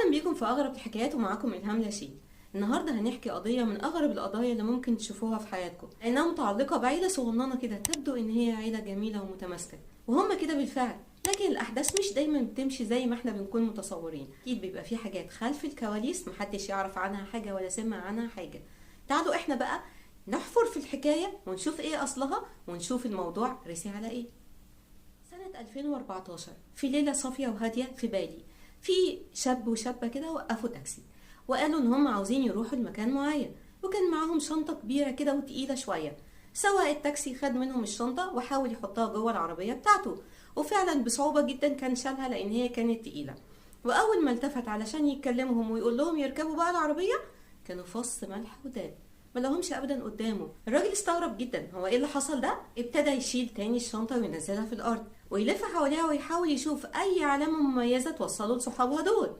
اهلا بيكم في اغرب الحكايات، ومعاكم الهام لاشين. النهارده هنحكي قضيه من اغرب القضايا اللي ممكن تشوفوها في حياتكم، لانها متعلقه بعيله صغننه كده تبدو ان هي عيله جميله ومتماسكه، وهم كده بالفعل. لكن الاحداث مش دايما بتمشي زي ما احنا بنكون متصورين، اكيد بيبقى في حاجات خلف الكواليس محدش يعرف عنها حاجه ولا سمع عنها حاجه. تعالوا احنا بقى نحفر في الحكايه ونشوف ايه اصلها، ونشوف الموضوع رسي على ايه. سنة 2014 في ليلة صافية وهادية في بالي، في شاب وشابة كده وقفوا تاكسي وقالوا ان هم عاوزين يروحوا لمكان معين، وكان معاهم شنطة كبيرة كده وتقيلة شوية. سواق التاكسي خد منهم الشنطة وحاول يحطها جوه العربية بتاعته، وفعلا بصعوبة جدا كان شالها لان هي كانت تقيلة. واول ما التفت علشان يتكلمهم ويقول لهم يركبوا بقى العربية، كانوا فص ملح وداب، ما لهمش ابدا قدامه. الراجل استغرب جدا، هو ايه اللي حصل ده؟ ابتدى يشيل تاني الشنطه وينزلها في الارض ويلف حواليها ويحاول يشوف اي علامه مميزه توصله لصحابها دول.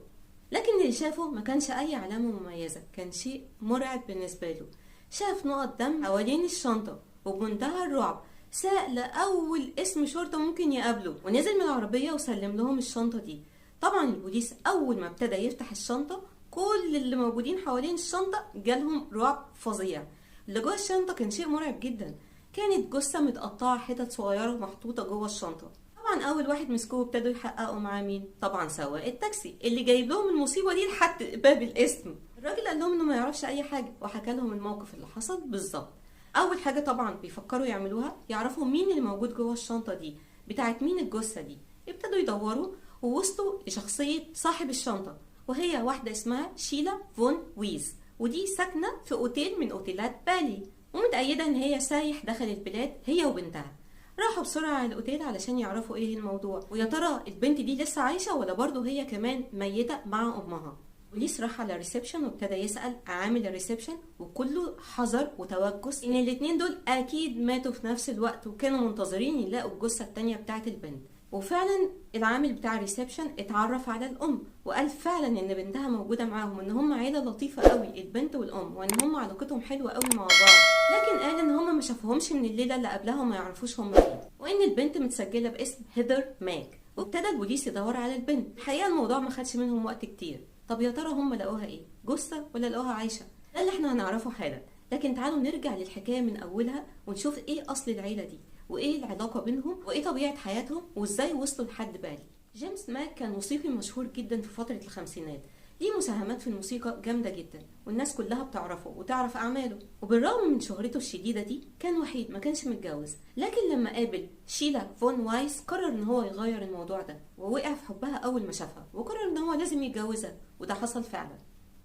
لكن اللي شافه ما كانش اي علامه مميزه، كان شيء مرعب بالنسبه له. شاف نقط دم حوالين الشنطه، وبمنتهى الرعب ساق لاول اسم شرطه ممكن يقابله، ونزل من العربيه وسلم لهم الشنطه دي. طبعا البوليس اول ما ابتدى يفتح الشنطه، كل اللي موجودين حوالين الشنطة جالهم رعب فظيع. اللي جوه الشنطة كان شيء مرعب جدا، كانت جثة متقطعة حتت صغيرة محطوطة جوه الشنطة. طبعا أول واحد مسكوه ابتدوا يحققوا معاه مين؟ طبعا سواق التاكسي اللي جايب لهم المصيبة دي لحد باب الاسم. الراجل قال لهم إنه ما يعرفش أي حاجة، وحكى لهم الموقف اللي حصل بالظبط. أول حاجة طبعا بيفكروا يعملوها يعرفوا مين اللي موجود جوه الشنطة دي، بتاعت مين الجثة دي. ابتدوا يدوروا ووصلوا لشخصية صاحب الشنطة، وهي واحدة اسمها شيلا فون ويز، ودي ساكنة في اوتيل من اوتيلات بالي، ومتأيدة ان هي سايح داخل البلاد هي وبنتها. راحوا بسرعة على الاوتيل علشان يعرفوا ايه الموضوع، ويا ترى البنت دي لسه عايشة ولا برضه هي كمان ميتة مع امها. البوليس راح على الريسبشن وابتدى يسأل عامل الريسبشن، وكله حذر وتوجس ان الاتنين دول اكيد ماتوا في نفس الوقت، وكانوا منتظرين يلاقوا الجثة التانية بتاعت البنت. وفعلا العامل بتاع الريسبشن اتعرف على الام وقال فعلا ان بنتها موجوده معاهم، ان هم عيله لطيفه قوي البنت والام، وان هم علاقتهم حلوه قوي مع بعض. لكن قال ان هم ما شافوهمش من الليله اللي قبلها وما يعرفوش هم مين، وان البنت متسجله باسم هيدر ماك. وابتدى البوليس يدور على البنت. الحقيقه الموضوع ما خدش منهم وقت كتير. طب يا ترى هم لقوها ايه؟ جثه ولا لقوها عايشه؟ ده اللي احنا هنعرفه حالا. لكن تعالوا نرجع للحكايه من اولها ونشوف ايه اصل العيله دي، وايه العلاقه بينهم، وايه طبيعه حياتهم، وازاي وصلوا لحد بالي. جيمس ماك كان موسيقي مشهور جدا في فتره الخمسينات، ليه مساهمات في الموسيقى جامده جدا، والناس كلها بتعرفه وتعرف اعماله. وبالرغم من شهرته الشديده دي كان وحيد، ما كانش متجوز. لكن لما قابل شيلا فون وايس قرر ان هو يغير الموضوع ده، ووقع في حبها اول ما شافها، وقرر ان هو لازم يتجوزها، وده حصل فعلا.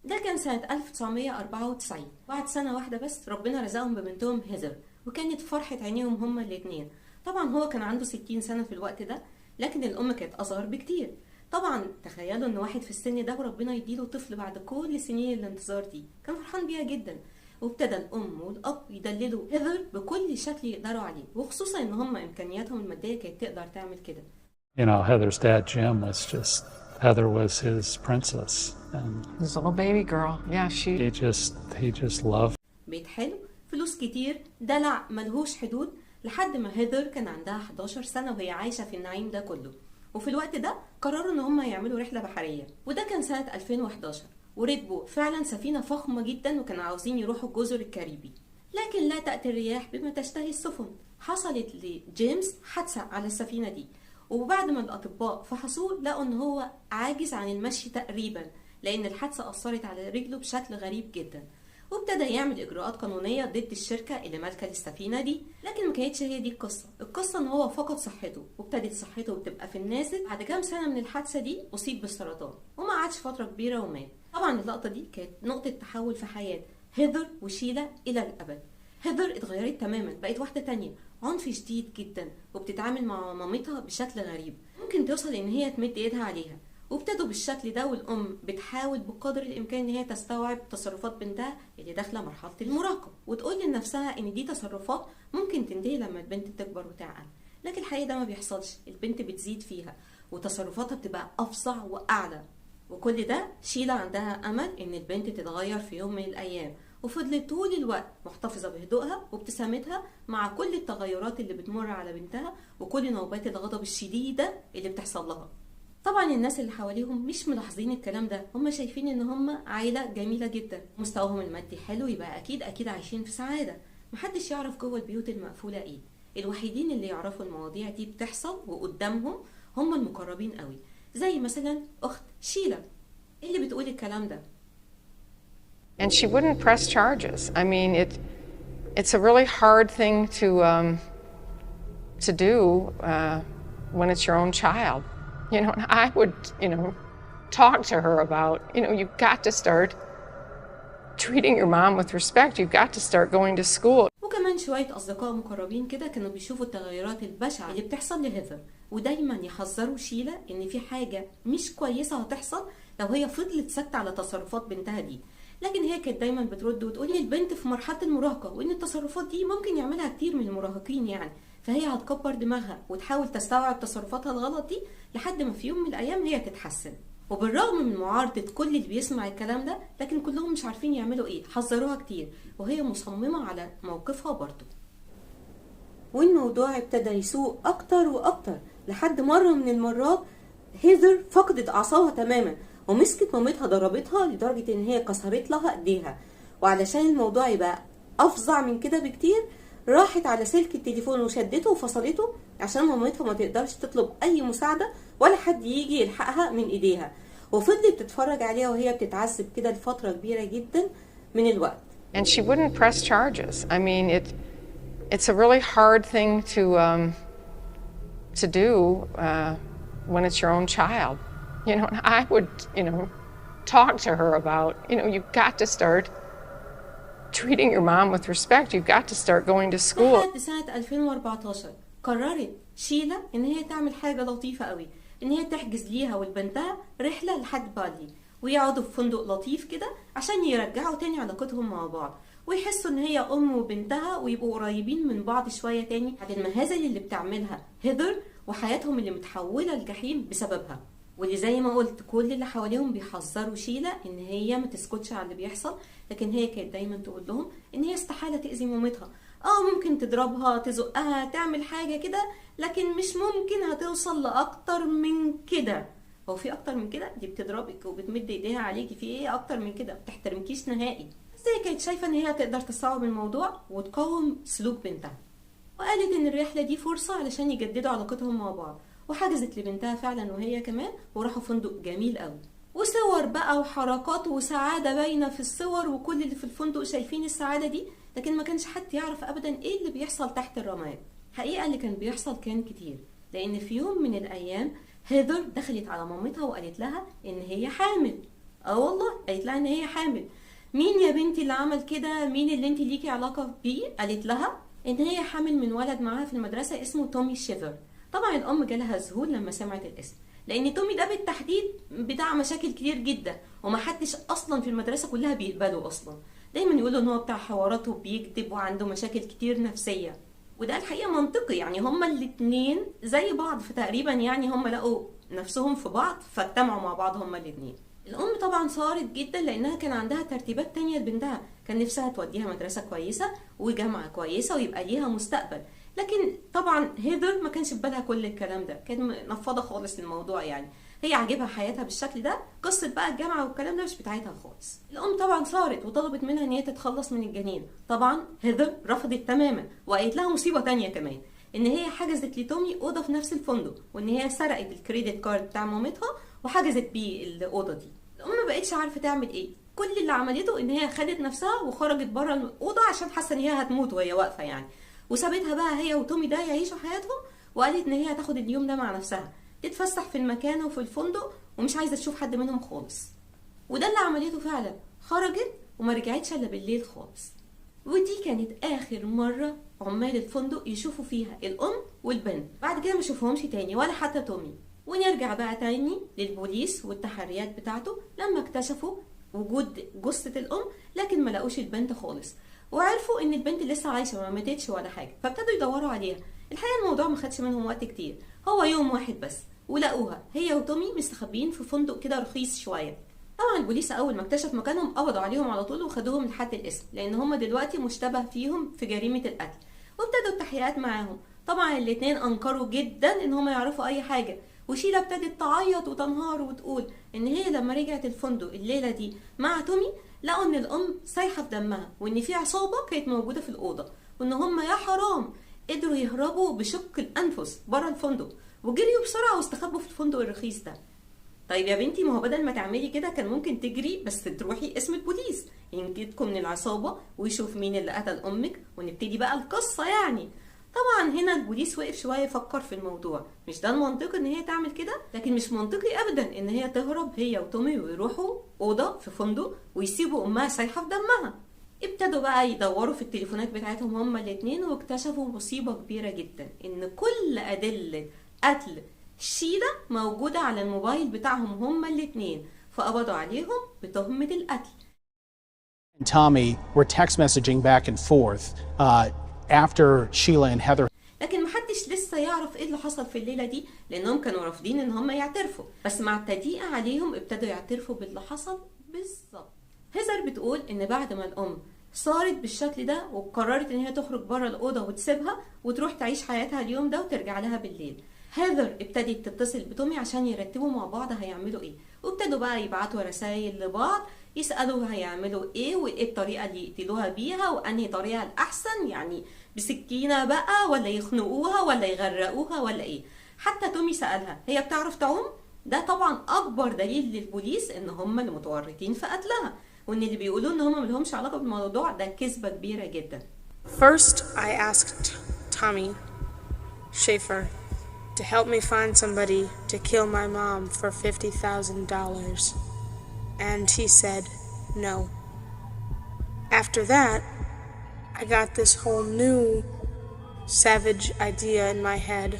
ده كان سنة 1994. بعد سنة واحدة بس ربنا رزقهم ببنتهم هيزر، وكانت فرحة عينيهم هما الاتنين. طبعا هو كان عنده 60 سنة في الوقت ده، لكن الأم كانت أصغر بكتير. طبعا تخيلوا ان واحد في السن ده وربنا يديله طفل بعد كل سنين الانتظار دي، كان فرحان بيها جدا. وابتدى الأم والأب يدللوا هيزر بكل شكل يقدروا عليه، وخصوصا ان هما إمكانياتهم المادية كانت تقدر تعمل كده. You know, Heather's dad, Jim, was just, Heather was his princess. And This little baby girl. Yeah, he just loved. بيت حلو، فلوس كتير، دلع ملهوش حدود، لحد ما هيدر كان عندها 11 سنة وهي عايشة في النعيم ده كله. وفي الوقت ده قرروا ان هم يعملوا رحلة بحرية، وده كان سنة 2011. وركبوا فعلا سفينة فخمة جدا، وكانوا عاوزين يروحوا الجزر الكاريبي. لكن لا تأتي الرياح بما تشتهي السفن. حصلت لجيمس حادثة على السفينة دي، وبعد ما الأطباء فحصوه لقوا ان هو عاجز عن المشي تقريبا، لأن الحادثة أثرت على رجله بشكل غريب جدا. وابتدى يعمل اجراءات قانونيه ضد الشركه اللي مالكه السفينه دي. لكن ما كانتش هي دي القصه ان هو فقد صحته، وابتدت صحته بتبقى في النازل. بعد كام سنه من الحادثه دي اصيب بالسرطان، وما قعدش فتره كبيره ومات. طبعا اللقطه دي كانت نقطه تحول في حياه هيدر وشيلا الى الابد. هيدر اتغيرت تماما، بقت واحده تانية، عنف شديد جدا، وبتتعامل مع مامتها بشكل غريب، ممكن توصل ان هي تمد ايدها عليها. وابتدوا بالشكل ده، والام بتحاول بقدر الامكان ان هي تستوعب تصرفات بنتها اللي داخله مرحله المراهقه، وتقول لنفسها ان دي تصرفات ممكن تنتهي لما البنت تكبر وتعقل. لكن الحقيقه ده ما بيحصلش، البنت بتزيد فيها وتصرفاتها بتبقى افظع واعلى. وكل ده شيلا عندها امل ان البنت تتغير في يوم من الايام، وفضلت طول الوقت محتفظه بهدوءها وابتسامتها مع كل التغيرات اللي بتمر على بنتها، وكل نوبات الغضب الشديده اللي بتحصل لها. طبعا الناس اللي حواليهم مش ملاحظين الكلام ده، هم شايفين ان هم عيلة جميلة جدا، مستواهم المادي حلو، يبقى اكيد عايشين في سعادة. محدش يعرف جوه البيوت المقفولة ايه. الوحيدين اللي يعرفوا المواضيع دي بتحصل وقدامهم هم المقربين قوي، زي مثلا اخت شيلا اللي بتقول الكلام ده. And she wouldn't press charges. I mean, it's a really hard thing to do when it's your own child. You know, and I would, talk to her about, you've got to start treating your mom with respect. You've got to start going to school. وكمان شوية أصدقاء مقربين كده كانوا بيشوفوا التغيرات البشعة اللي بتحصل لهيثر، ودايما يحذروا شيلا إن في حاجة مش كويسة هتحصل لو هي فضلت ساكتة على تصرفات بنتها دي. لكن هي كانت دايما بترد وتقول ان البنت في مرحلة المراهقة، وان التصرفات دي ممكن يعملها كتير من المراهقين يعني، فهي هتكبر دماغها وتحاول تستوعب تصرفاتها الغلط دي لحد ما في يوم من الايام هي تتحسن. وبالرغم من معارضة كل اللي بيسمع الكلام ده، لكن كلهم مش عارفين يعملوا ايه، حذروها كتير وهي مصممة على موقفها برضه. والموضوع ابتدى يسوء اكتر واكتر، لحد مرة من المرات هيثر فقدت اعصابها تماما ومسكت مامتها ضربتها لدرجة ان هي كسرت لها ايديها. وعلشان الموضوع يبقى افظع من كده بكتير، راحت على سلك التليفون وشدته وفصلته عشان مامتها ما تقدرش تطلب اي مساعدة ولا حد يجي يلحقها من ايديها، وفضلت تتفرج عليها وهي بتتعذب كده لفترة كبيرة جدا من الوقت. And she wouldn't press charges. I mean, it's a really hard thing to do when it's your own child. You know, and I would, talk to her about, you've got to start treating your mom with respect. You've got to start going to school. لحد سنة 2014 قررت شيلا ان هي تعمل حاجة لطيفة قوي، ان هي تحجز ليها ولبنتها رحلة لحد بالي، ويقعدوا في فندق لطيف كده عشان يرجعوا تاني علاقتهم مع بعض، ويحسوا ان هي ام وبنتها ويبقوا قريبين من بعض شوية تاني بعد المهازل اللي بتعملها هيثر وحياتهم اللي متحولة لجحيم بسببها. واللي زي ما قلت كل اللي حواليهم بيحذروا شيلا ان هي ما تسكتش على اللي بيحصل، لكن هي كانت دايما تقول لهم ان هي استحالة تأذي مامتها. ممكن تضربها، تزقها، تعمل حاجة كده، لكن مش ممكن هتوصل لأكتر من كده. هو في أكتر من كده؟ دي بتضربك وبتمد ايديها عليكي، في ايه أكتر من كده؟ بتحترمكيش نهائي. بس هي كانت شايفة ان هي تقدر تصعب الموضوع وتقاوم سلوك بنتها، وقالت ان الرحلة دي فرصة علشان يجددوا علاقتهم مع بعض، وحجزت لبنتها فعلا وهي كمان، وراحوا فندق جميل قوي، وصور بقى وحركات وسعادة باينة في الصور، وكل اللي في الفندق شايفين السعادة دي، لكن ما كانش حد يعرف ابدا ايه اللي بيحصل تحت الرماد. حقيقة اللي كان بيحصل كان كتير، لان في يوم من الايام هيثر دخلت على مامتها وقالت لها ان هي حامل. والله قالت لها ان هي حامل. مين يا بنتي اللي عمل كده؟ مين اللي انت ليكي علاقة بيه؟ قالت لها ان هي حامل من ولد معاها في المدرسة اسمه تومي شيفر. طبعا الام جالها ذهول لما سمعت الاسم، لان تومي ده بالتحديد بتاع مشاكل كتير جدا، ومحدش اصلا في المدرسه كلها بيقبله اصلا، دايما يقولوا ان هو بتاع حوارات وبيكذب وعنده مشاكل كتير نفسيه. وده الحقيقه منطقي، يعني هما الاتنين زي بعض في تقريبا، يعني هما لقوا نفسهم في بعض فاجتمعوا مع بعض هما الاتنين. الام طبعا صارت جدا لانها كان عندها ترتيبات تانية لبنتها، كان نفسها توديها مدرسه كويسه وجامعه كويسه ويبقى ليها مستقبل، لكن طبعا هيثر ما كانش في بالها كل الكلام ده، كانت منفضه خالص الموضوع، يعني هي عاجبها حياتها بالشكل ده، قصه بقى الجامعه والكلام ده مش بتاعتها خالص. الام طبعا صارت وطلبت منها ان هي تتخلص من الجنين، طبعا هيثر رفضت تماما، وقالت لها مصيبه تانية كمان، ان هي حجزت لتومي اوضه في نفس الفندق، وان هي سرقت الكريدت كارد بتاع مامتها وحجزت بيه الاوضه دي. الام ما بقتش عارفه تعمل ايه، كل اللي عملته ان هي خدت نفسها وخرجت بره الاوضه عشان حاسه ان هي هتموت وهي واقفه يعني، وسابتها بقى هي وتومي ده يعيشوا حياتهم، وقالت ان هي هتاخد اليوم ده مع نفسها، تتفسح في المكان وفي الفندق ومش عايزه تشوف حد منهم خالص. وده اللي عملته فعلا، خرجت وما رجعتش الا بالليل خالص. ودي كانت اخر مره عمال الفندق يشوفوا فيها الام والبنت، بعد كده ما شوفوهمش تاني ولا حتى تومي. ونرجع بقى تاني للبوليس والتحريات بتاعته لما اكتشفوا وجود جثه الام، لكن ما لقوش البنت خالص، وعرفوا ان البنت لسه عايشه ما ماتتش ولا حاجه، فابتدوا يدوروا عليها. الحقيقه الموضوع ما خدش منهم وقت كتير، هو يوم واحد بس ولقوها هي وتومي مستخبيين في فندق كده رخيص شويه. طبعا البوليس اول ما اكتشف مكانهم قبضوا عليهم على طول وخدوهم لحد القسم، لان هم دلوقتي مشتبه فيهم في جريمه القتل، وابتدوا التحقيقات معاهم. طبعا الاثنين انكروا جدا ان هم يعرفوا اي حاجه، وشيلا ابتدت تعيط وتنهار وتقول ان هي لما رجعت الفندق الليله دي مع تومي لقوا ان الام سايحه في دمها، وان في عصابه كانت موجوده في الاوضه، وان هم يا حرام قدروا يهربوا بشق الانفس بره الفندق وجريوا بسرعه واستخبوا في الفندق الرخيص ده. طيب يا بنتي، ما هو بدل ما تعملي كده كان ممكن تجري بس تروحي اسم البوليس ينجدكم من العصابه ويشوف مين اللي قتل امك ونبتدي بقى القصه يعني. طبعا هنا البوليس وقف شويه يفكر في الموضوع، مش ده المنطقي ان هي تعمل كده، لكن مش منطقي ابدا ان هي تهرب هي وتومي ويروحوا اوضه في فندق ويسيبوا امها سايحه في دمها. ابتدوا بقى يدوروا في التليفونات بتاعتهم هما الاتنين واكتشفوا مصيبه كبيره جدا، ان كل ادله قتل شيلا موجوده على الموبايل بتاعهم هما الاتنين، فقبضوا عليهم بتهمه القتل. and Tommy were text messaging back and forth after Sheila and Heather. لكن محدش لسه يعرف ايه اللي حصل في الليله دي، لانهم كانوا رافضين ان هم يعترفوا، بس مع التضييق عليهم ابتدوا يعترفوا باللي حصل بالظبط. هيزر بتقول ان بعد ما الام صارت بالشكل ده وقررت ان هي تخرج بره الاوضه وتسيبها وتروح تعيش حياتها اليوم ده وترجع لها بالليل، هيزر ابتدت تتصل بتومي عشان يرتبوا مع بعض هيعملوا ايه، وابتدوا بقى يبعتوا رسائل لبعض يسالوا هيعملوا ايه وايه الطريقه اللي يقتلوها بيها وانهي طريقه الاحسن، يعني بسكينه بقى ولا يخنقوها ولا يغرقوها ولا ايه. حتى تومي سالها هي بتعرف تعوم، ده طبعا اكبر دليل للبوليس ان هم اللي متورطين في قتلها، وان اللي بيقولوا ان هم ملهمش علاقه بالموضوع ده كذبه كبيره جدا. First, I asked Tommy Schaefer to help me find somebody to kill my mom for $50,000, and he said no. After that, I got this whole new savage idea in my head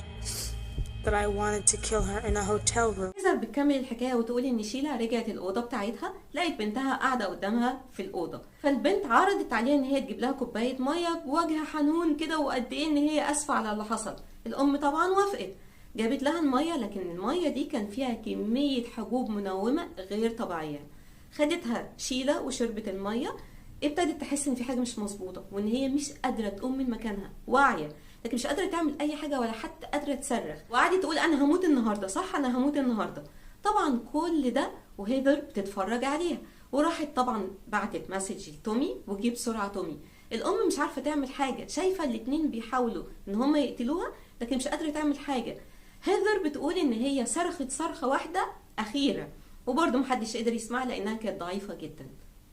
that I wanted to kill her in a hotel room. هيزر بتكمل الحكايه وتقول ان شيلا رجعت الاوضه بتاعتها لقت بنتها قاعده قدامها في الاوضه، فالبنت عرضت عليها ان هي تجيب لها كوبايه ميه بوجه حنون كده وقد ايه ان هي اسفه على اللي حصل. الام طبعا وافقت، جابت لها الميه، لكن الميه دي كان فيها كميه حبوب منومه غير طبيعيه. خدتها شيلا وشربت الميه، ابتدت تحس ان في حاجه مش مظبوطه وان هي مش قادره تقوم من مكانها، واعيه لكن مش قادره تعمل اي حاجه ولا حتى قادره تصرخ، وقعدت تقول انا هموت النهارده، صح انا هموت النهارده. طبعا كل ده وهيدر بتتفرج عليها، وراحت طبعا بعتت مسج لتومي وجي بسرعه تومي. الام مش عارفه تعمل حاجه، شايفه الاتنين بيحاولوا ان هم يقتلوها لكن مش قادره تعمل حاجه. هيدر بتقول ان هي صرخت صرخه واحده اخيره وبرده محدش قدر يسمعها لانها كانت ضعيفه جدا.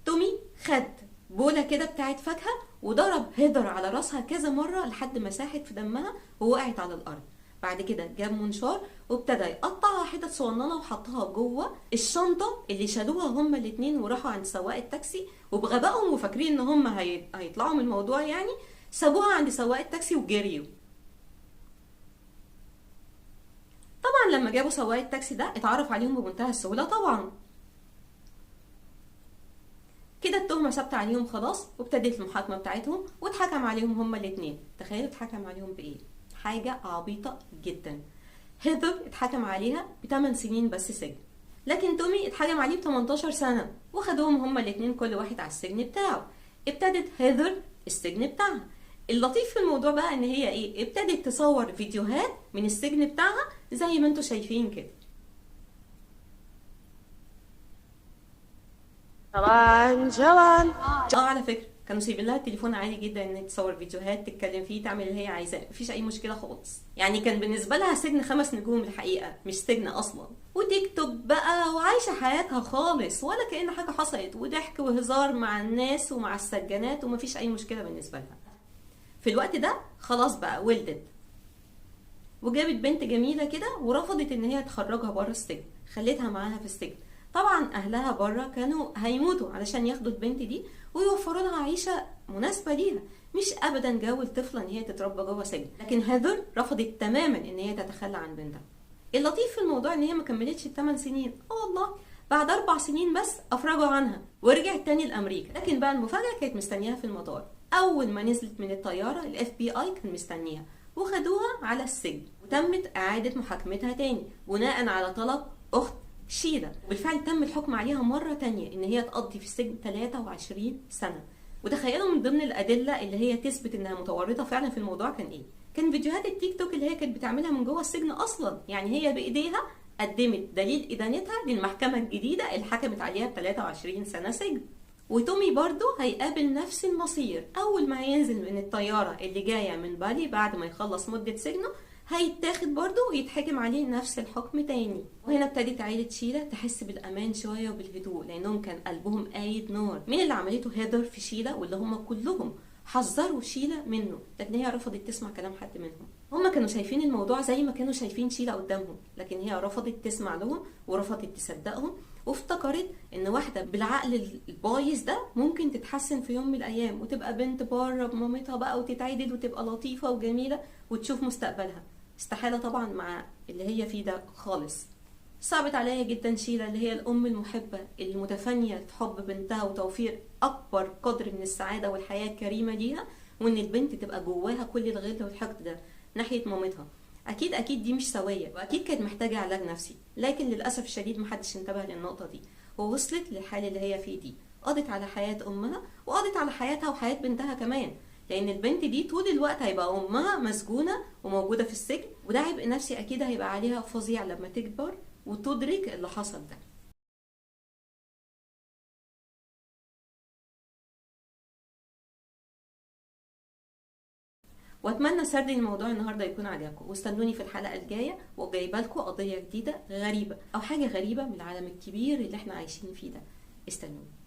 تومي خد بوله كده بتاعت فاكهه وضرب هيدر على راسها كذا مره لحد ما ساحت في دمها ووقعت على الارض. بعد كده جاب منشار وابتدى يقطعها حتت صغننه وحطها جوه الشنطه اللي شالوها هما الاثنين، وراحوا عند سواق التاكسي وبغبائهم وفاكرين ان هما هيطلعوا من الموضوع يعني، سابوها عند سواق التاكسي وجريوا. طبعا لما جابوا سواق التاكسي ده اتعرف عليهم بمنتهى السهوله طبعا. كده التهمه ثابته عليهم خلاص، وابتدت المحاكمه بتاعتهم واتحكم عليهم هما الاثنين. تخيلوا اتحكم عليهم بايه؟ حاجه عبيطه جدا. هيدر اتحكم عليها ب8 سنين بس سجن، لكن تومي اتحكم عليه ب18 سنه وخدوهم هما الاثنين كل واحد على السجن بتاعه. ابتدت هيدر السجن بتاعها. اللطيف في الموضوع بقى ان هي ايه، ابتدت تصور فيديوهات من السجن بتاعها زي ما انتوا شايفين كده. جلان على فكره كانوا سايبين لها التليفون عادي جدا ان تصور فيديوهات تتكلم فيه تعمل اللي هي عايزاه، مفيش اي مشكله خالص. يعني كان بالنسبه لها سجن 5 نجوم الحقيقه، مش سجن اصلا، وتكتب بقى وعايشه حياتها خالص ولا كأن حاجه حصلت، وضحك وهزار مع الناس ومع السجانات ومفيش اي مشكله بالنسبه لها. في الوقت ده خلاص بقى ولدت وجابت بنت جميله كده ورفضت ان هي تخرجها بره السجن، خليتها معاها في السجن. طبعا اهلها بره كانوا هيموتوا علشان ياخدوا البنت دي ويوفروا لها عيشه مناسبه ليها، مش ابدا جو الطفله ان هي تتربى جوه سجن. لكن هيدر رفضت تماما ان هي تتخلى عن بنتها. اللطيف في الموضوع ان هي ما كملتش ال8 سنين، والله بعد 4 سنين بس افرجوا عنها ورجعت تاني لامريكا. لكن بقى المفاجاه كانت مستنياها في المطار. اول ما نزلت من الطياره الFBI كان مستنيها وخدوها على السجن، وتمت اعاده محاكمتها تاني بناء على طلب اخت شيلا. وبالفعل تم الحكم عليها مرة تانية ان هي تقضي في السجن 23 سنة. وتخيلوا من ضمن الادلة اللي هي تثبت انها متورطة فعلا في الموضوع كان ايه؟ كان فيديوهات التيك توك اللي هي كانت بتعملها من جوه السجن اصلا، يعني هي بايديها قدمت دليل ادانتها للمحكمه الجديده اللي حكمت عليها ب 23 سنه سجن. وتومي برضو هيقابل نفس المصير، اول ما هينزل من الطياره اللي جايه من بالي بعد ما يخلص مده سجنه هيتاخد برضو ويتحكم عليه نفس الحكم تاني. وهنا ابتدت عيلة شيلا تحس بالأمان شوية وبالهدوء، لأنهم كان قلبهم قايد نار من اللي عملته هيدر في شيلا، واللي هم كلهم حذروا شيلا منه، لكن هي رفضت تسمع كلام حد منهم. هم كانوا شايفين الموضوع زي ما كانوا شايفين شيلا قدامهم، لكن هي رفضت تسمع لهم ورفضت تصدقهم، وافتكرت ان واحدة بالعقل البايظ ده ممكن تتحسن في يوم من الأيام وتبقى بنت بره بمامتها بقى وتتعدل وتبقى لطيفة وجميلة وتشوف مستقبلها. استحالة طبعا مع اللي هي فيه ده خالص. صعبت عليا جدا شيلا اللي هي الأم المحبة المتفانية في حب بنتها وتوفير أكبر قدر من السعادة والحياة الكريمة ليها، وإن البنت تبقى جواها كل الغل والحقد ده ناحية مامتها. أكيد دي مش سوية، وأكيد كانت محتاجة علاج نفسي، لكن للأسف الشديد محدش انتبه للنقطة دي، ووصلت للحال اللي هي فيه دي. قضت على حياة أمها وقضت على حياتها وحياة بنتها كمان، لان البنت دي طول الوقت هيبقى امها مسجونه وموجوده في السجن، وده عبء نفسي اكيد هيبقى عليها فظيع لما تكبر وتدرك اللي حصل ده. واتمنى سرد الموضوع النهارده يكون عجبكم، واستنوني في الحلقه الجايه وجايبه لكم قضيه جديده غريبه او حاجه غريبه من العالم الكبير اللي احنا عايشين فيه ده. استنوني.